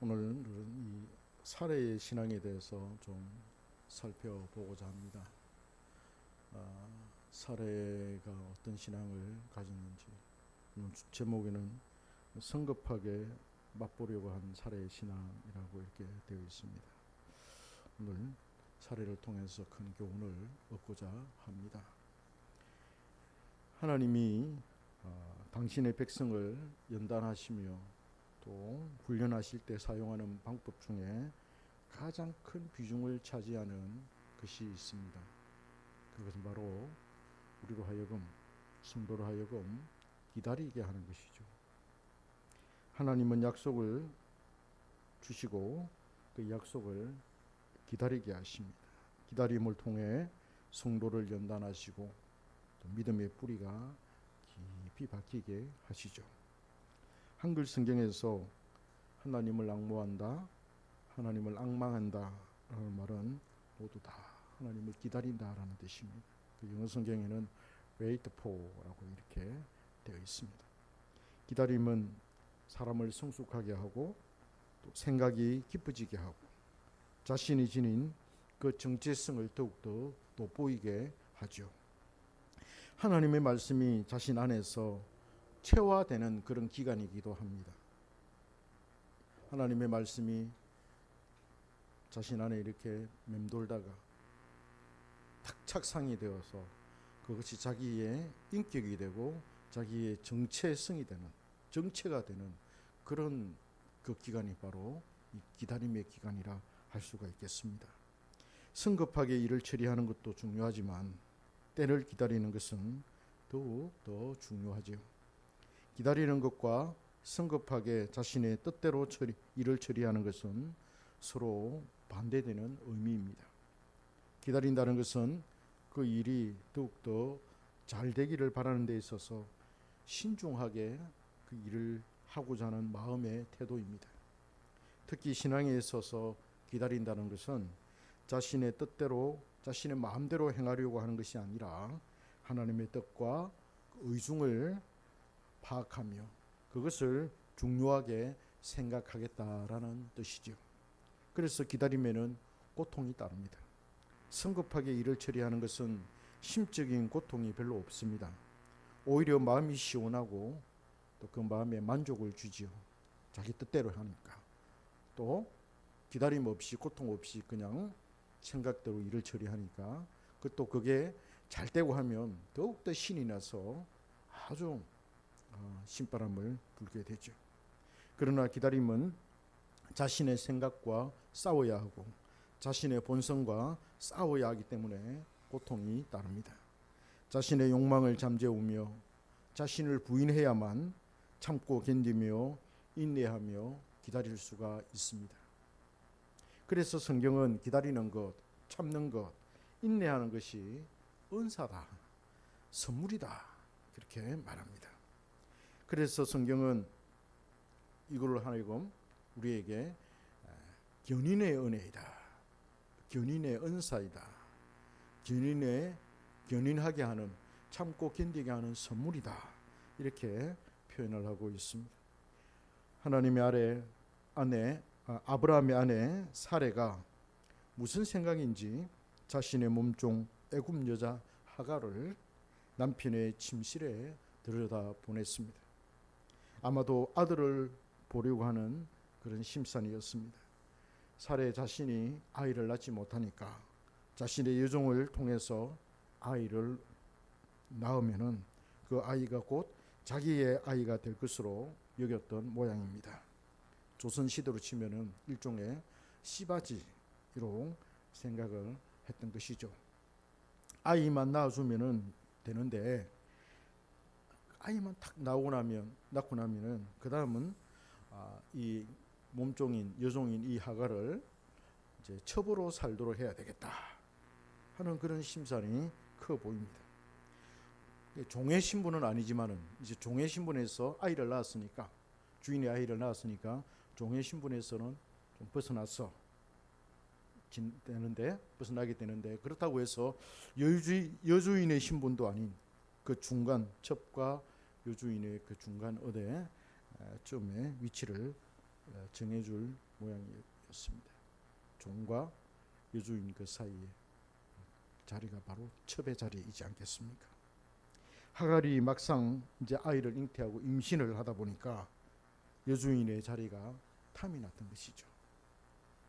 오늘은 이 살해의 신앙에 대해서 좀 살펴보고자 합니다. 살해가 어떤 신앙을 가졌는지, 제목에는 성급하게 맛보려고 한 살해의 신앙이라고 이렇게 되어 있습니다. 오늘 살해를 통해서 큰 교훈을 얻고자 합니다. 하나님이 당신의 백성을 연단하시며 또 훈련하실 때 사용하는 방법 중에 가장 큰 비중을 차지하는 것이 있습니다. 그것은 바로 우리로 하여금, 성도로 하여금 기다리게 하는 것이죠. 하나님은 약속을 주시고 그 약속을 기다리게 하십니다. 기다림을 통해 성도를 연단하시고 또 믿음의 뿌리가 깊이 박히게 하시죠. 한글 성경에서 하나님을 앙모한다, 하나님을 앙망한다 라는 말은 모두 다 하나님을 기다린다 라는 뜻입니다. 그 영어 성경에는 wait for 라고 이렇게 되어 있습니다. 기다림은 사람을 성숙하게 하고 또 생각이 깊어지게 하고 자신이 지닌 그 정체성을 더욱더 돋보이게 하죠. 하나님의 말씀이 자신 안에서 체화되는 그런 기간이기도 합니다. 하나님의 말씀이 자신 안에 이렇게 맴돌다가 탁 착상이 되어서 그것이 자기의 인격이 되고 자기의 정체성이 되는, 정체가 되는 그런 그 기간이 바로 이 기다림의 기간이라 할 수가 있겠습니다. 성급하게 일을 처리하는 것도 중요하지만 때를 기다리는 것은 더욱 더 중요하지요. 기다리는 것과 성급하게 자신의 뜻대로 일을 처리하는 것은 서로 반대되는 의미입니다. 기다린다는 것은 그 일이 더욱더 잘 되기를 바라는 데 있어서 신중하게 그 일을 하고자 하는 마음의 태도입니다. 특히 신앙에 있어서 기다린다는 것은 자신의 뜻대로, 자신의 마음대로 행하려고 하는 것이 아니라 하나님의 뜻과 의중을 파악하며 그것을 중요하게 생각하겠다라는 뜻이죠. 그래서 기다림에는 고통이 따릅니다. 성급하게 일을 처리하는 것은 심적인 고통이 별로 없습니다. 오히려 마음이 시원하고 또 그 마음에 만족을 주지요. 자기 뜻대로 하니까. 또 기다림 없이 고통 없이 그냥 생각대로 일을 처리하니까 또 그게 잘 되고 하면 더욱더 신이 나서 아주 신바람을 불게 되죠. 그러나 기다림은 자신의 생각과 싸워야 하고 자신의 본성과 싸워야 하기 때문에 고통이 따릅니다. 자신의 욕망을 잠재우며 자신을 부인해야만 참고 견디며 인내하며 기다릴 수가 있습니다. 그래서 성경은 기다리는 것, 참는 것, 인내하는 것이 은사다, 선물이다 그렇게 말합니다. 그래서 성경은 이걸 하여금 우리에게 견인의 은혜이다, 견인의 은사이다, 견인하게 하는, 참고 견디게 하는 선물이다 이렇게 표현을 하고 있습니다. 하나님의 아브라함의 아내 사레가 무슨 생각인지 자신의 몸종 애굽 여자 하갈을 남편의 침실에 들여다 보냈습니다. 아마도 아들을 보려고 하는 그런 심산이었습니다. 사레 자신이 아이를 낳지 못하니까 자신의 여종을 통해서 아이를 낳으면은 그 아이가 곧 자기의 아이가 될 것으로 여겼던 모양입니다. 조선시대로 치면은 일종의 씨바지로 생각을 했던 것이죠. 아이만 낳아주면은 되는데 아이만 탁 낳고 나면은 그 다음은 이 몸종인 여종인 이 하갈을 이제 첩으로 살도록 해야 되겠다 하는 그런 심산이 커 보입니다. 종의 신분은 아니지만은 이제 종의 신분에서 아이를 낳았으니까, 주인의 아이를 낳았으니까 종의 신분에서는 좀 벗어나게 되는데 그렇다고 해서 여주인의 신분도 아닌 그 중간, 첩과 여주인의 그 중간 어디쯤에 위치를 정해줄 모양이었습니다. 종과 여주인 그 사이에 자리가 바로 첩의 자리이지 않겠습니까? 하갈이 막상 이제 아이를 잉태하고 임신을 하다 보니까 여주인의 자리가 탐이 났던 것이죠.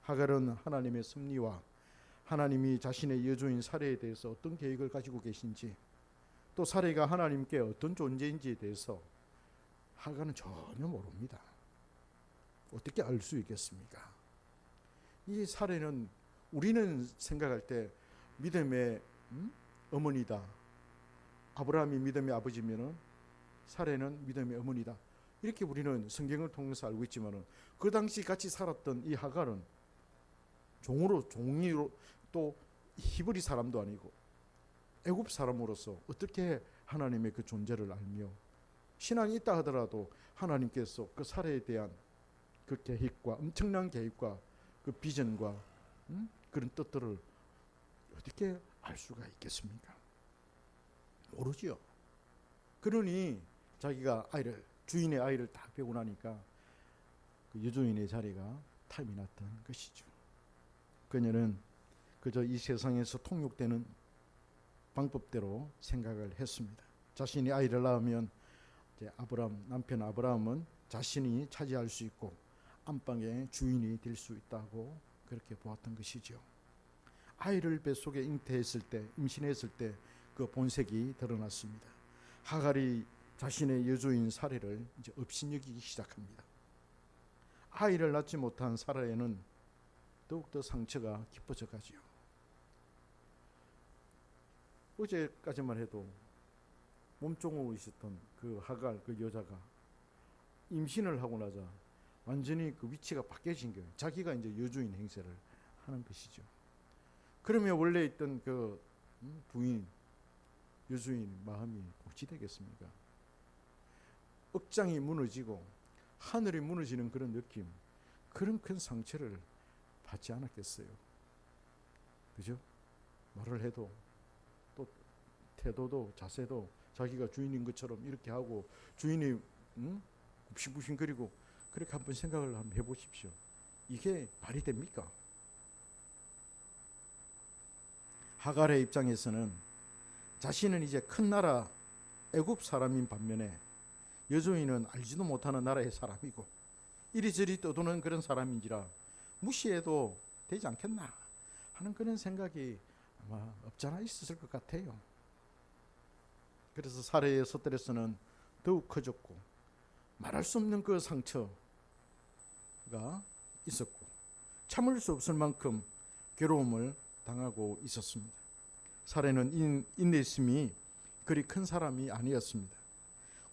하갈은 하나님의 섭리와 하나님이 자신의 여주인 사레에 대해서 어떤 계획을 가지고 계신지, 또 사레가 하나님께 어떤 존재인지에 대해서 하갈은 전혀 모릅니다. 어떻게 알 수 있겠습니까? 이 사레는 우리는 생각할 때 믿음의 어머니다, 아브라함이 믿음의 아버지면은 사레는 믿음의 어머니다, 이렇게 우리는 성경을 통해서 알고 있지만은 그 당시 같이 살았던 이 하갈은 종이로 또 히브리 사람도 아니고 애굽 사람으로서 어떻게 하나님의 그 존재를 알며 신앙이 있다 하더라도 하나님께서 그 사례에 대한 그 계획과 엄청난 계획과 그 비전과 그런 뜻들을 어떻게 알 수가 있겠습니까? 모르지요. 그러니 자기가 주인의 아이를 딱 배고 나니까 그 여주인의 자리가 탐이 났던 것이죠. 그녀는 그저 이 세상에서 통용되는 방법대로 생각을 했습니다. 자신이 아이를 낳으면 이제 남편 아브라함은 자신이 차지할 수 있고 안방의 주인이 될 수 있다고 그렇게 보았던 것이죠. 아이를 뱃속에 잉태했을 때, 임신했을 때 그 본색이 드러났습니다. 하갈이 자신의 여주인 사레를 이제 업신여기기 시작합니다. 아이를 낳지 못한 사라에는 더욱더 상처가 깊어져 가지요. 어제까지만 해도 몸종으로 있었던 그 하갈, 그 여자가 임신을 하고 나자 완전히 그 위치가 바뀌어진 거예요. 자기가 이제 여주인 행세를 하는 것이죠. 그러면 원래 있던 그 부인, 여주인 마음이 어찌 되겠습니까? 억장이 무너지고 하늘이 무너지는 그런 느낌, 그런 큰 상처를 받지 않았겠어요? 그죠? 말을 해도 또 태도도 자세도 자기가 주인인 것처럼 이렇게 하고 주인이 굽신굽신거리고 그렇게 한번 생각을 한번 해보십시오. 이게 말이 됩니까? 하갈의 입장에서는 자신은 이제 큰 나라 애굽 사람인 반면에 여주인은 알지도 못하는 나라의 사람이고 이리저리 떠도는 그런 사람인지라 무시해도 되지 않겠나 하는 그런 생각이 아마 없잖아 있었을 것 같아요. 그래서 사레의 스트레스는 더욱 커졌고 말할 수 없는 그 상처가 있었고 참을 수 없을 만큼 괴로움을 당하고 있었습니다. 사레는 인내심이 그리 큰 사람이 아니었습니다.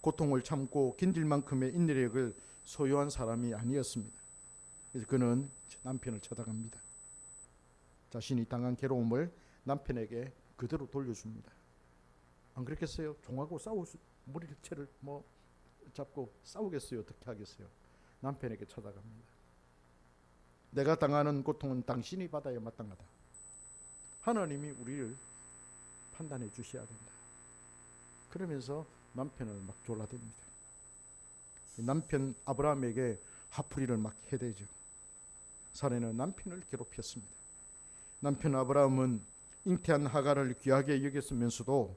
고통을 참고 견딜 만큼의 인내력을 소유한 사람이 아니었습니다. 그래서 그는 남편을 찾아갑니다. 자신이 당한 괴로움을 남편에게 그대로 돌려줍니다. 안 그렇겠어요? 종하고 머리채를 잡고 싸우겠어요? 어떻게 하겠어요? 남편에게 찾아갑니다. 내가 당하는 고통은 당신이 받아야 마땅하다. 하나님이 우리를 판단해 주셔야 된다. 그러면서 남편을 막 졸라댑니다. 남편 아브라함에게 화풀이를 막 해대죠. 사레는 남편을 괴롭혔습니다. 남편 아브라함은 잉태한 하갈을 귀하게 여겼으면서도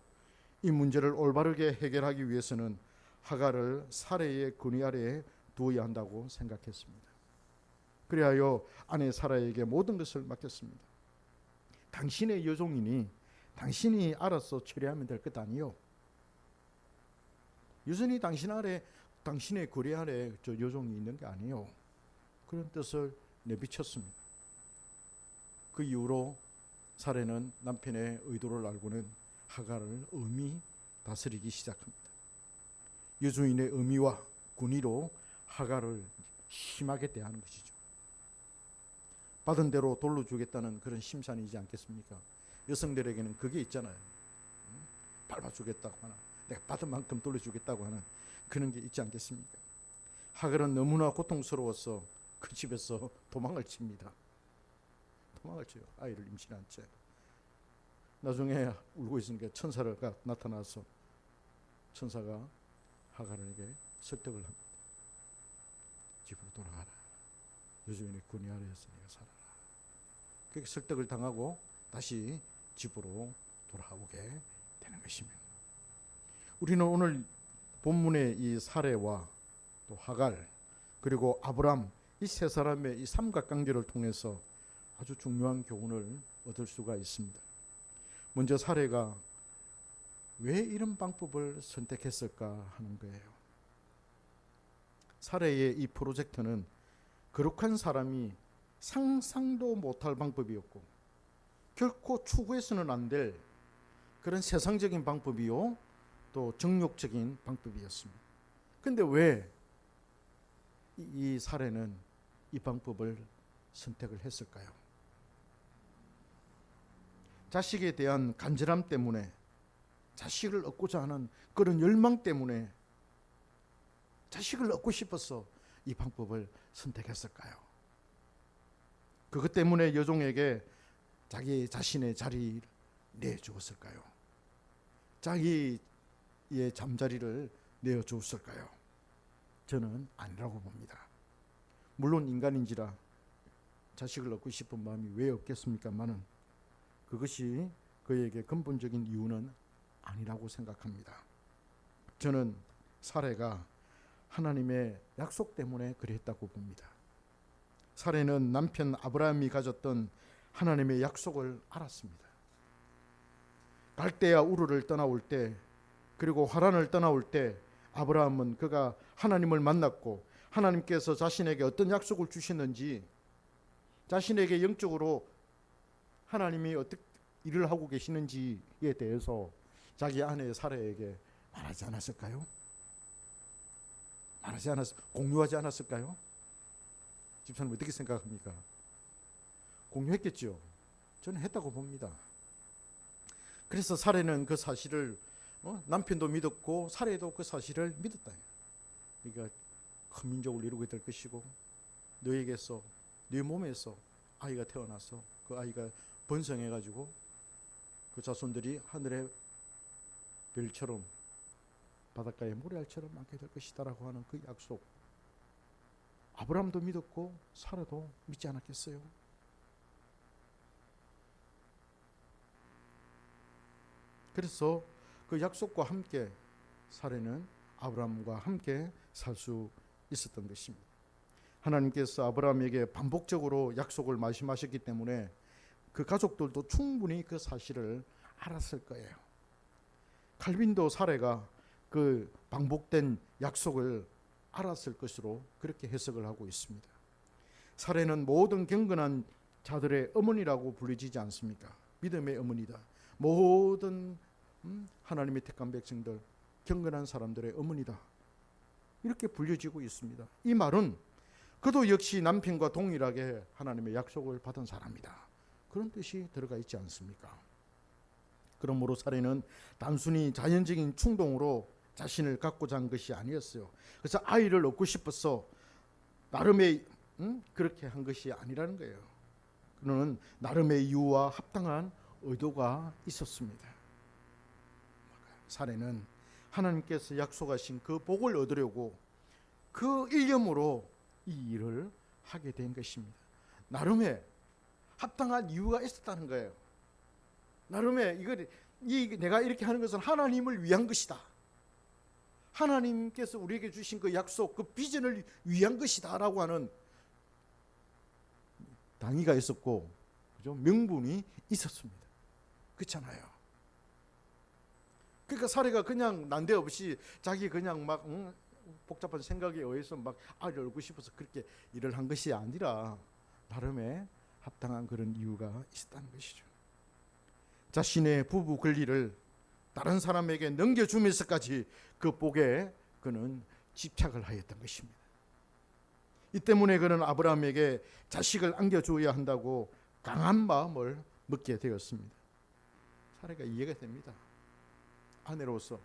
이 문제를 올바르게 해결하기 위해서는 하갈을 사레의 권위 아래에 두어야 한다고 생각했습니다. 그리하여 아내 사라에게 모든 것을 맡겼습니다. 당신의 여종이니 당신이 알아서 처리하면 될 것 아니요. 여전히 당신의 권위 아래 저 여종이 있는 게 아니요. 그런 뜻을 내비쳤습니다. 그 이후로 사레는 남편의 의도를 알고는 하갈을 엄히 다스리기 시작합니다. 여주인의 의미와 군의로 하갈을 심하게 대하는 것이죠. 받은 대로 돌려주겠다는 그런 심산이지 않겠습니까? 여성들에게는 그게 있잖아요. 밟아주겠다고 하나, 내가 받은 만큼 돌려주겠다고 하는 그런 게 있지 않겠습니까? 하갈은 너무나 고통스러워서 그 집에서 도망을 칩니다. 도망을 쳐요. 아이를 임신한 채. 나중에 울고 있으니까 천사가 나타나서 천사가 하갈에게 설득을 합니다. 집으로 돌아가라. 요즘에 군이 아래에서 네가 살아라. 그렇게 설득을 당하고 다시 집으로 돌아오게 되는 것입니다. 우리는 오늘 본문의 이 사례와 또 하갈 그리고 아브람 이 세 사람의 이 삼각관계를 통해서 아주 중요한 교훈을 얻을 수가 있습니다. 먼저 사례가 왜 이런 방법을 선택했을까 하는 거예요. 사례의 이 프로젝트는 거룩한 사람이 상상도 못할 방법이었고 결코 추구해서는 안 될 그런 세상적인 방법이요 또 정욕적인 방법이었습니다. 그런데 왜 이 사례는 이 방법을 선택을 했을까요? 자식에 대한 간절함 때문에, 자식을 얻고자 하는 그런 열망 때문에, 자식을 얻고 싶어서 이 방법을 선택했을까요? 그것 때문에 여종에게 자기 자신의 자리를 내주었을까요? 자기의 잠자리를 내어주었을까요? 저는 아니라고 봅니다. 물론 인간인지라 자식을 얻고 싶은 마음이 왜 없겠습니까마는 그것이 그에게 근본적인 이유는 아니라고 생각합니다. 저는 사례가 하나님의 약속 때문에 그랬다고 봅니다. 사례는 남편 아브라함이 가졌던 하나님의 약속을 알았습니다. 갈대아 우르를 떠나올 때 그리고 하란을 떠나올 때 아브라함은 그가 하나님을 만났고 하나님께서 자신에게 어떤 약속을 주셨는지 자신에게 영적으로 하나님이 어떻게 일을 하고 계시는지에 대해서 자기 아내 사라에게 말하지 않았을까요? 공유하지 않았을까요? 집사님 어떻게 생각합니까? 공유했겠죠. 저는 했다고 봅니다. 그래서 사례는 그 사실을 남편도 믿었고 사례도 그 사실을 믿었다. 그러니까 큰 민족을 이루게 될 것이고 너에게서 네 몸에서 아이가 태어나서 그 아이가 번성해가지고 그 자손들이 하늘의 별처럼 바닷가의 모래알처럼 많게 될 것이다라고 하는 그 약속. 아브라함도 믿었고 사라도 믿지 않았겠어요? 그래서 그 약속과 함께 사례는 아브라함과 함께 살 수 있었던 것입니다. 하나님께서 아브라함에게 반복적으로 약속을 말씀하셨기 때문에 그 가족들도 충분히 그 사실을 알았을 거예요. 칼빈도 사례가 그 반복된 약속을 알았을 것으로 그렇게 해석을 하고 있습니다. 사례는 모든 경건한 자들의 어머니라고 불리지지 않습니까? 믿음의 어머니다. 모든 하나님의 택한 백성들, 경건한 사람들의 어머니다. 이렇게 불려지고 있습니다. 이 말은 그도 역시 남편과 동일하게 하나님의 약속을 받은 사람이다. 그런 뜻이 들어가 있지 않습니까? 그러므로 사례는 단순히 자연적인 충동으로 자신을 갖고자 한 것이 아니었어요. 그래서 아이를 얻고 싶어서 나름의 그렇게 한 것이 아니라는 거예요. 그는 나름의 이유와 합당한 의도가 있었습니다. 사례는 하나님께서 약속하신 그 복을 얻으려고 그 일념으로 이 일을 하게 된 것입니다. 나름의 합당한 이유가 있었다는 거예요. 나름의 내가 이렇게 하는 것은 하나님을 위한 것이다. 하나님께서 우리에게 주신 그 약속, 그 비전을 위한 것이다라고 하는 당위가 있었고, 그죠? 명분이 있었습니다. 그렇잖아요. 그러니까 사례가 그냥 난데없이 자기 그냥 막 복잡한 생각에 의해서 막 아이를 얻고 싶어서 그렇게 일을 한 것이 아니라 나름의 합당한 그런 이유가 있었다는 것이죠. 자신의 부부 권리를 다른 사람에게 넘겨주면서까지 그 복에 그는 집착을 하였던 것입니다. 이 때문에 그는 아브라함에게 자식을 안겨주어야 한다고 강한 마음을 먹게 되었습니다. 사례가 이해가 됩니다. 아내로서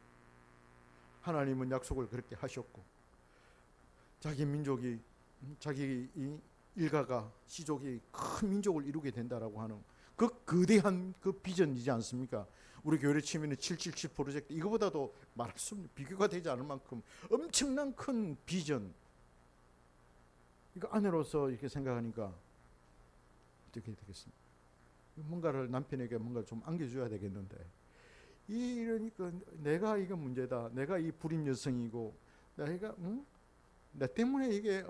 하나님은 약속을 그렇게 하셨고 자기 민족이 자기 일가가 시족이 큰 민족을 이루게 된다라고 하는 그 거대한 그 비전이지 않습니까? 우리 교회를 치면 777 프로젝트 이거보다도 말할 수 없는 비교가 되지 않을 만큼 엄청난 큰 비전. 이거 아내로서 이렇게 생각하니까 어떻게 되겠습니까? 뭔가를 남편에게 뭔가 좀 안겨줘야 되겠는데 이러니까 내가 이거 문제다. 내가 이 불임 여성이고 내가 내 때문에 이게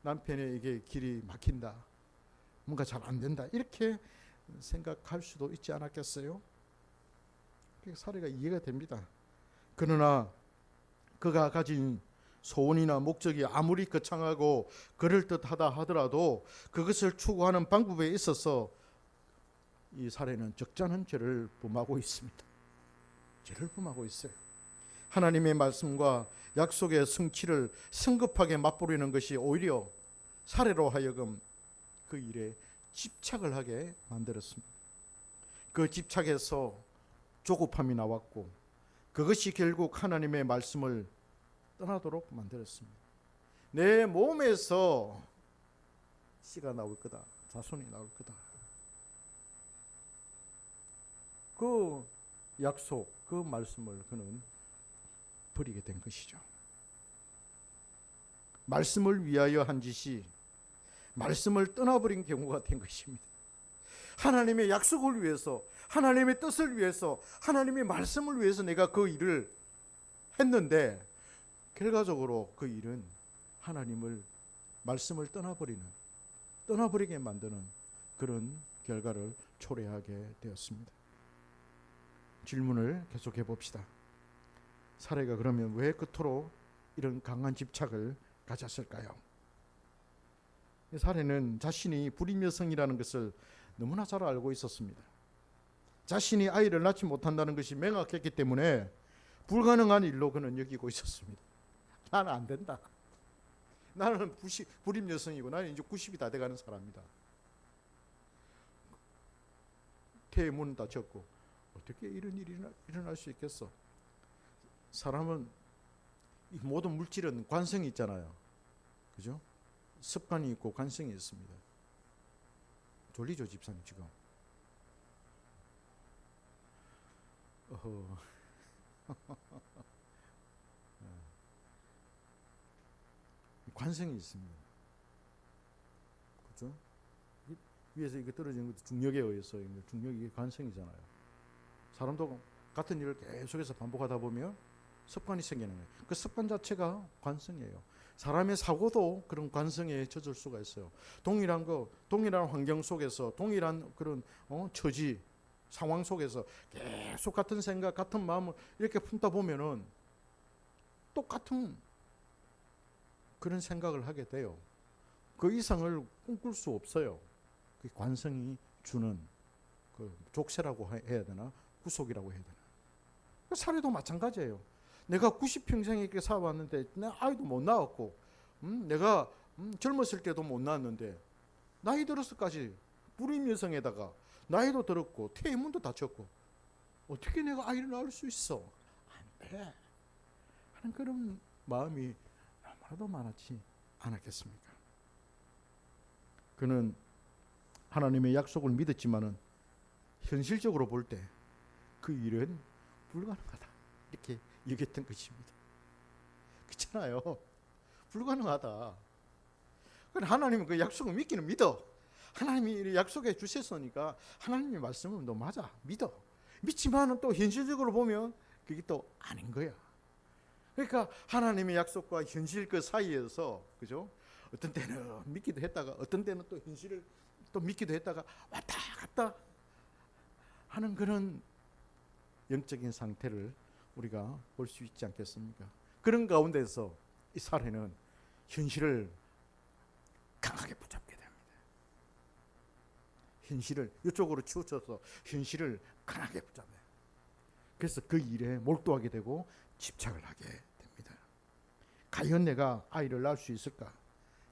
남편의 이게 길이 막힌다. 뭔가 잘 안 된다. 이렇게 생각할 수도 있지 않았겠어요? 사례가 이해가 됩니다. 그러나 그가 가진 소원이나 목적이 아무리 거창하고 그럴듯하다 하더라도 그것을 추구하는 방법에 있어서 이 사례는 적잖은 죄를 범하고 있습니다. 죄를 범하고 있어요. 하나님의 말씀과 약속의 성취를 성급하게 맛보려는 것이 오히려 사례로 하여금 그 일에 집착을 하게 만들었습니다. 그 집착에서 조급함이 나왔고 그것이 결국 하나님의 말씀을 떠나도록 만들었습니다. 내 몸에서 씨가 나올 거다. 자손이 나올 거다. 그 약속, 그 말씀을 그는 버리게 된 것이죠. 말씀을 위하여 한 짓이 말씀을 떠나버린 경우가 된 것입니다. 하나님의 약속을 위해서, 하나님의 뜻을 위해서, 하나님의 말씀을 위해서 내가 그 일을 했는데 결과적으로 그 일은 하나님을 말씀을 떠나버리게 만드는 그런 결과를 초래하게 되었습니다. 질문을 계속해 봅시다. 사례가 그러면 왜 그토록 이런 강한 집착을 가졌을까요? 사례는 자신이 불임 여성이라는 것을 너무나 잘 알고 있었습니다. 자신이 아이를 낳지 못한다는 것이 명확했기 때문에 불가능한 일로 그는 여기고 있었습니다. 나는 안 된다. 나는 불임 여성이고 나는 이제 90이 다 돼가는 사람이다. 태의 문은 닫혔고 어떻게 이런 일이 일어날 수 있겠어? 사람은 이 모든 물질은 관성이 있잖아요. 그죠? 습관이 있고 관성이 있습니다. 졸리죠 집사님 지금? 관성이 있습니다. 그렇죠? 위에서 이게 떨어지는 것도 중력에 의해서 중력이 관성이잖아요. 사람도 같은 일을 계속해서 반복하다 보면 습관이 생기는 거예요. 그 습관 자체가 관성이에요. 사람의 사고도 그런 관성에 젖을 수가 있어요. 동일한 환경 속에서 동일한 그런 처지 상황 속에서 계속 같은 생각, 같은 마음을 이렇게 품다 보면은 똑같은 그런 생각을 하게 돼요. 그 이상을 꿈꿀 수 없어요. 그 관성이 주는 그 족쇄라고 해야 되나, 구속이라고 해야 되나. 그 사례도 마찬가지예요. 내가 90평생 이렇게 살아왔는데 내 아이도 못 낳았고, 내가 젊었을 때도 못 낳았는데 나이 들어서까지 불임 여성에다가 나이도 들었고 태문도 닫혔고 어떻게 내가 아이를 낳을 수 있어? 안 돼. 하는 그런 마음이 너무나도 많았지 않았겠습니까? 그는 하나님의 약속을 믿었지만은 현실적으로 볼 때 그 일은 불가능하다 이렇게 여겼던 것입니다. 그렇잖아요. 불가능하다. 하나님은 그 약속을 믿기는 믿어. 하나님이 약속해 주셨으니까 하나님의 말씀은 너 맞아 믿어. 믿지만은 또 현실적으로 보면 그게 또 아닌 거야. 그러니까 하나님의 약속과 현실 그 사이에서 그죠? 어떤 때는 믿기도 했다가 어떤 때는 또 현실을 또 믿기도 했다가 왔다 갔다 하는 그런 영적인 상태를 우리가 볼 수 있지 않겠습니까? 그런 가운데서 이 사례는 현실을 강하게 붙잡게 됩니다. 현실을 이쪽으로 치우쳐서 현실을 강하게 붙잡아요. 그래서 그 일에 몰두하게 되고 집착을 하게 됩니다. 과연 내가 아이를 낳을 수 있을까?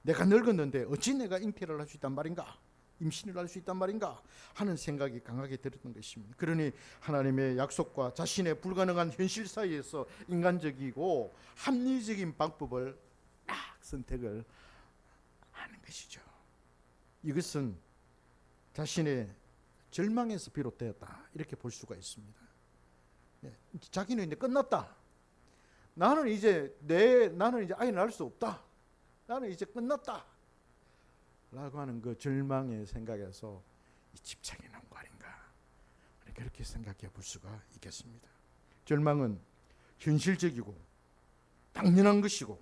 내가 늙었는데 어찌 내가 잉태를 할 수 있단 말인가? 임신을 할 수 있단 말인가? 하는 생각이 강하게 들었던 것입니다. 그러니 하나님의 약속과 자신의 불가능한 현실 사이에서 인간적이고 합리적인 방법을 딱 선택을 하는 것이죠. 이것은 자신의 절망에서 비롯되었다 이렇게 볼 수가 있습니다. 자기는 이제 끝났다. 나는 이제 아이를 낳을 수 없다. 나는 이제 끝났다. 라고 하는 그 절망의 생각에서 이 집착이 나온 거 아닌가, 그렇게 생각해 볼 수가 있겠습니다. 절망은 현실적이고 당연한 것이고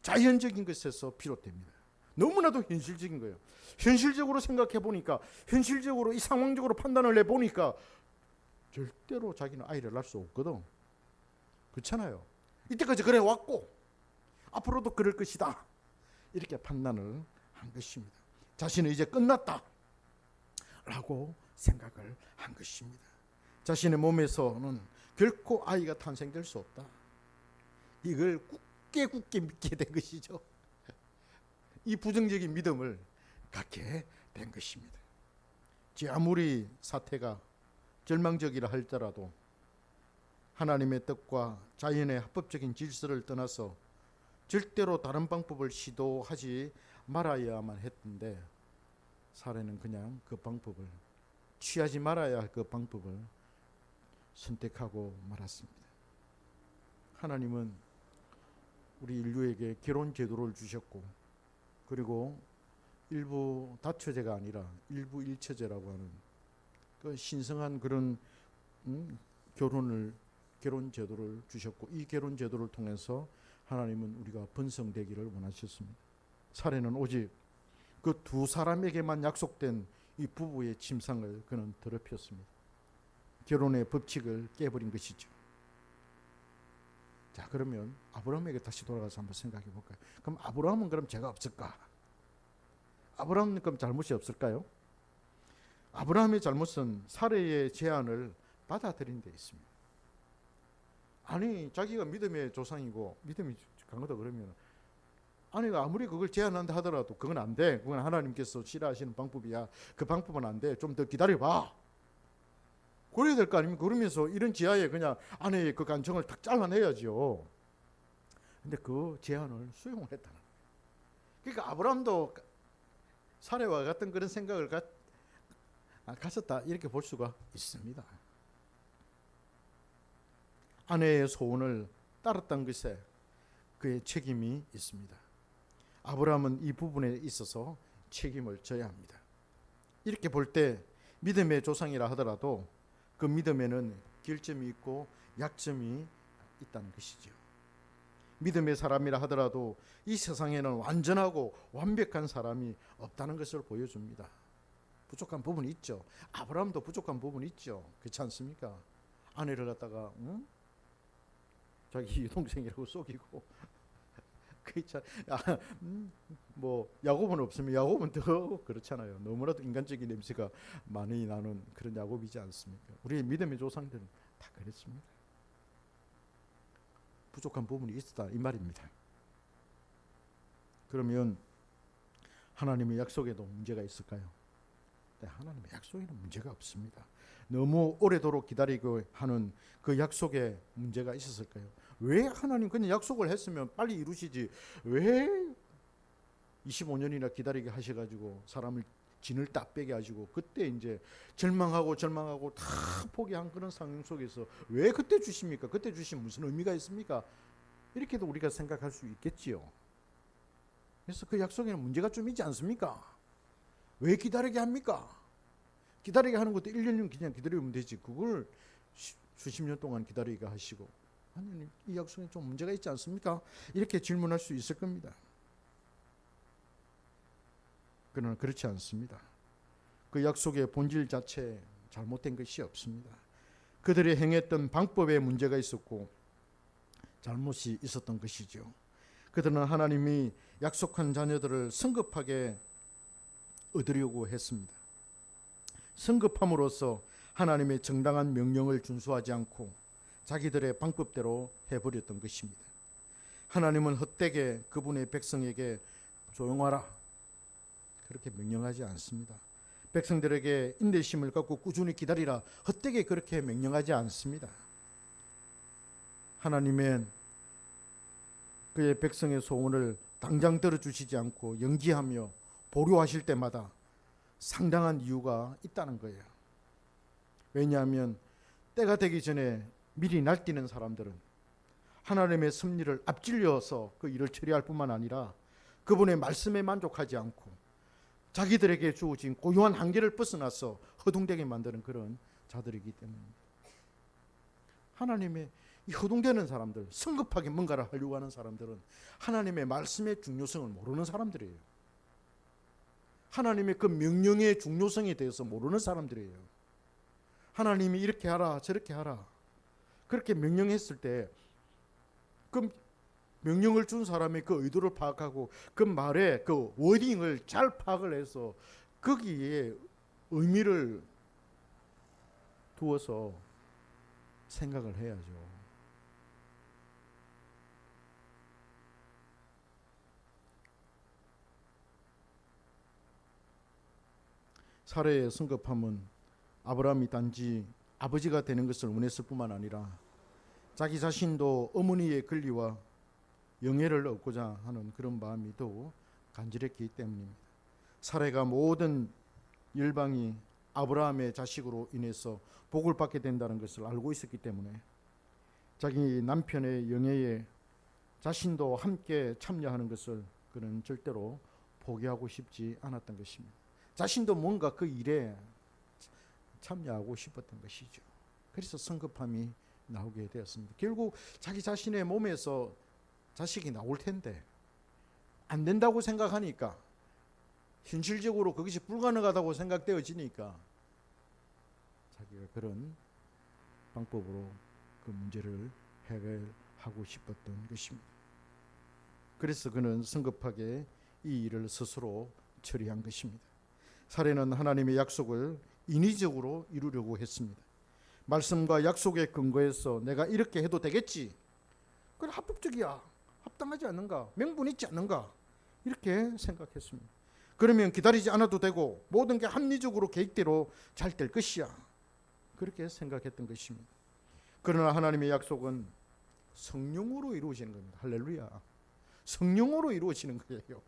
자연적인 것에서 비롯됩니다. 너무나도 현실적인 거예요. 현실적으로 생각해 보니까, 현실적으로 이 상황적으로 판단을 해 보니까 절대로 자기는 아이를 낳을 수 없거든. 그렇잖아요. 이때까지 그래 왔고 앞으로도 그럴 것이다, 이렇게 판단을 한 것입니다. 자신은 이제 끝났다 라고 생각을 한 것입니다. 자신의 몸에서는 결코 아이가 탄생될 수 없다, 이걸 굳게 믿게 된 것이죠. 이 부정적인 믿음을 갖게 된 것입니다. 아무리 사태가 절망적이라 할지라도 하나님의 뜻과 자연의 합법적인 질서를 떠나서 절대로 다른 방법을 시도하지 말아야만 했는데, 사례는 그냥 그 방법을, 취하지 말아야 할 그 방법을 선택하고 말았습니다. 하나님은 우리 인류에게 결혼 제도를 주셨고, 그리고 일부 다처제가 아니라 일부 일처제라고 하는 그 신성한 그런 결혼 제도를 주셨고, 이 결혼 제도를 통해서 하나님은 우리가 번성되기를 원하셨습니다. 사례는 오직 그 두 사람에게만 약속된 이 부부의 침상을 그는 더럽혔습니다. 결혼의 법칙을 깨버린 것이죠. 자, 그러면 아브라함에게 다시 돌아가서 한번 생각해 볼까요? 그럼 아브라함은 그럼 죄가 없을까? 아브라함은 그럼 잘못이 없을까요? 아브라함의 잘못은 사례의 제안을 받아들인 데 있습니다. 아니, 자기가 믿음의 조상이고 믿음이 강하다 그러면, 아내가 아무리 그걸 제안한다 하더라도 그건 안 돼, 그건 하나님께서 싫어하시는 방법이야, 그 방법은 안 돼, 좀 더 기다려봐, 그래야 될 거 아닙니까? 그러면서 이런 지하에 그냥 아내의 그 간청을 탁 잘라내야죠. 근데 그 제안을 수용했다는 거예요. 그러니까 아브라함도 사례와 같은 그런 생각을 가졌다, 이렇게 볼 수가 있습니다. 아내의 소원을 따랐던 것에 그의 책임이 있습니다. 아브라함은 이 부분에 있어서 책임을 져야 합니다. 이렇게 볼 때 믿음의 조상이라 하더라도 그 믿음에는 결점이 있고 약점이 있다는 것이죠. 믿음의 사람이라 하더라도 이 세상에는 완전하고 완벽한 사람이 없다는 것을 보여줍니다. 부족한 부분이 있죠. 아브라함도 부족한 부분이 있죠. 그렇지 않습니까? 아내를 갖다가 자기 동생이라고 속이고 뭐 야곱은 없으면, 야곱은 더 그렇잖아요. 너무나도 인간적인 냄새가 많이 나는 그런 야곱이지 않습니까? 우리의 믿음의 조상들은 다 그랬습니다. 부족한 부분이 있었다, 이 말입니다. 그러면 하나님의 약속에도 문제가 있을까요? 네, 하나님의 약속에는 문제가 없습니다. 너무 오래도록 기다리고 하는 그 약속에 문제가 있었을까요? 왜 하나님 그냥 약속을 했으면 빨리 이루시지, 왜 25년이나 기다리게 하셔가지고 사람을 진을 딱 빼게 하시고 그때 이제 절망하고 다 포기한 그런 상황 속에서 왜 그때 주십니까? 그때 주시면 무슨 의미가 있습니까? 이렇게도 우리가 생각할 수 있겠지요. 그래서 그 약속에는 문제가 좀 있지 않습니까? 왜 기다리게 합니까? 기다리게 하는 것도 1년이면 그냥 기다리면 되지, 그걸 수십 년 동안 기다리게 하시고, 하나님 이 약속에 좀 문제가 있지 않습니까? 이렇게 질문할 수 있을 겁니다. 그러나 그렇지 않습니다. 그 약속의 본질 자체에 잘못된 것이 없습니다. 그들이 행했던 방법에 문제가 있었고 잘못이 있었던 것이죠. 그들은 하나님이 약속한 자녀들을 성급하게 얻으려고 했습니다. 성급함으로써 하나님의 정당한 명령을 준수하지 않고 자기들의 방법대로 해버렸던 것입니다. 하나님은 헛되게 그분의 백성에게 조용하라 그렇게 명령하지 않습니다. 백성들에게 인내심을 갖고 꾸준히 기다리라 헛되게 그렇게 명령하지 않습니다. 하나님은 그의 백성의 소원을 당장 들어주시지 않고 연기하며 보류하실 때마다 상당한 이유가 있다는 거예요. 왜냐하면 때가 되기 전에 미리 날뛰는 사람들은 하나님의 섭리를 앞질려서 그 일을 처리할 뿐만 아니라 그분의 말씀에 만족하지 않고 자기들에게 주어진 고유한 한계를 벗어나서 허둥대게 만드는 그런 자들이기 때문입니다. 하나님의 이 허둥대는 사람들, 성급하게 뭔가를 하려고 하는 사람들은 하나님의 말씀의 중요성을 모르는 사람들이에요. 하나님의 그 명령의 중요성에 대해서 모르는 사람들이에요. 하나님이 이렇게 하라 저렇게 하라 그렇게 명령했을 때 그 명령을 준 사람의 그 의도를 파악하고 그 말의 그 워딩을 잘 파악을 해서 거기에 의미를 두어서 생각을 해야죠. 사례의 성급함은 아브라함이 단지 아버지가 되는 것을 원했을 뿐만 아니라 자기 자신도 어머니의 권리와 영예를 얻고자 하는 그런 마음이 더욱 간절했기 때문입니다. 사례가 모든 열방이 아브라함의 자식으로 인해서 복을 받게 된다는 것을 알고 있었기 때문에 자기 남편의 영예에 자신도 함께 참여하는 것을 그는 절대로 포기하고 싶지 않았던 것입니다. 자신도 뭔가 그 일에 참여하고 싶었던 것이죠. 그래서 성급함이 나오게 되었습니다. 결국 자기 자신의 몸에서 자식이 나올 텐데 안 된다고 생각하니까, 현실적으로 그것이 불가능하다고 생각되어지니까 자기가 그런 방법으로 그 문제를 해결하고 싶었던 것입니다. 그래서 그는 성급하게 이 일을 스스로 처리한 것입니다. 사례는 하나님의 약속을 인위적으로 이루려고 했습니다. 말씀과 약속에 근거해서 내가 이렇게 해도 되겠지, 그건 합법적이야, 합당하지 않는가, 명분 있지 않는가, 이렇게 생각했습니다. 그러면 기다리지 않아도 되고 모든 게 합리적으로 계획대로 잘 될 것이야, 그렇게 생각했던 것입니다. 그러나 하나님의 약속은 성령으로 이루어지는 겁니다. 할렐루야. 성령으로 이루어지는 거예요.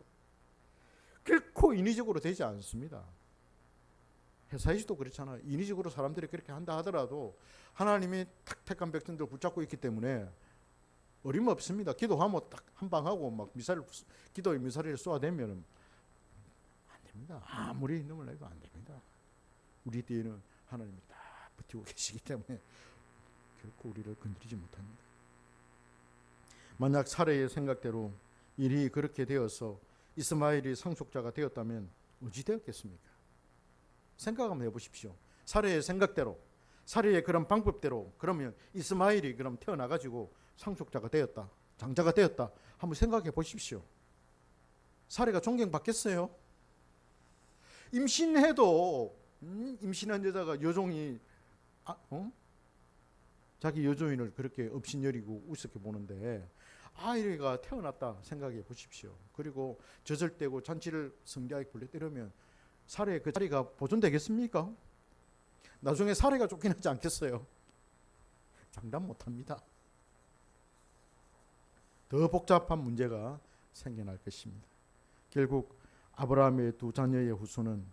결코 인위적으로 되지 않습니다. 회사에서도 그렇잖아요. 인위적으로 사람들이 그렇게 한다 하더라도 하나님이 택한 백성들을 붙잡고 있기 때문에 어림없습니다. 기도하면 딱 한 방 하고 막 기도의 미사일을 쏘아대면 안 됩니다. 아무리 힘을 내도 안 됩니다. 우리 뒤에는 하나님이 딱 버티고 계시기 때문에 결코 우리를 건드리지 못합니다. 만약 사례의 생각대로 일이 그렇게 되어서 이스마엘이 상속자가 되었다면 어찌 되었겠습니까? 생각 한번 해보십시오. 사례의 생각대로, 사례의 그런 방법대로 그러면 이스마엘이 그럼 태어나가지고 상속자가 되었다, 장자가 되었다, 한번 생각해 보십시오. 사례가 존경받겠어요? 임신해도 임신한 여자가 여종이 자기 여종인을 그렇게 업신여리고 우습게 보는데 아이가 태어났다 생각해 보십시오. 그리고 젖을 떼고 잔치를 성대하게 불러때리면 사례 그 자리가 보존되겠습니까? 나중에 사례가 쫓겨나지 않겠어요? 장담 못합니다. 더 복잡한 문제가 생겨날 것입니다. 결국 아브라함의 두 자녀의 후손은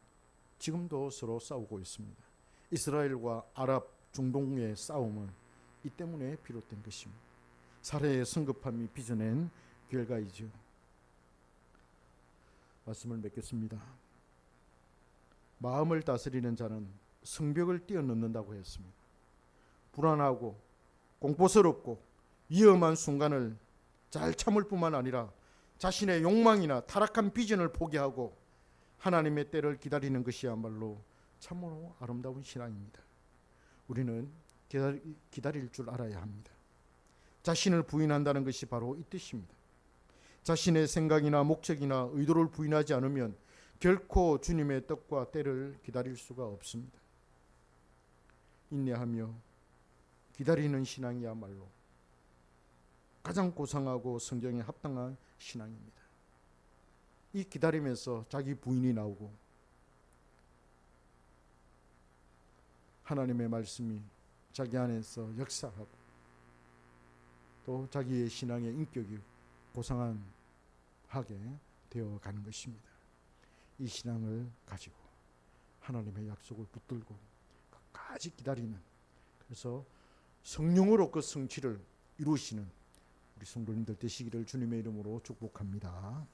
지금도 서로 싸우고 있습니다. 이스라엘과 아랍 중동의 싸움은 이 때문에 비롯된 것입니다. 사례의 성급함이 빚어낸 결과이죠. 말씀을 맺겠습니다. 마음을 다스리는 자는 성벽을 뛰어넘는다고 했습니다. 불안하고 공포스럽고 위험한 순간을 잘 참을 뿐만 아니라 자신의 욕망이나 타락한 비전을 포기하고 하나님의 때를 기다리는 것이야말로 참으로 아름다운 신앙입니다. 우리는 기다릴 줄 알아야 합니다. 자신을 부인한다는 것이 바로 이 뜻입니다. 자신의 생각이나 목적이나 의도를 부인하지 않으면 결코 주님의 뜻과 때를 기다릴 수가 없습니다. 인내하며 기다리는 신앙이야말로 가장 고상하고 성경에 합당한 신앙입니다. 이 기다림에서 자기 부인이 나오고 하나님의 말씀이 자기 안에서 역사하고 또 자기의 신앙의 인격이 고상하게 되어가는 것입니다. 이 신앙을 가지고 하나님의 약속을 붙들고 끝까지 기다리는, 그래서 성령으로 그 성취를 이루시는 우리 성도님들 되시기를 주님의 이름으로 축복합니다.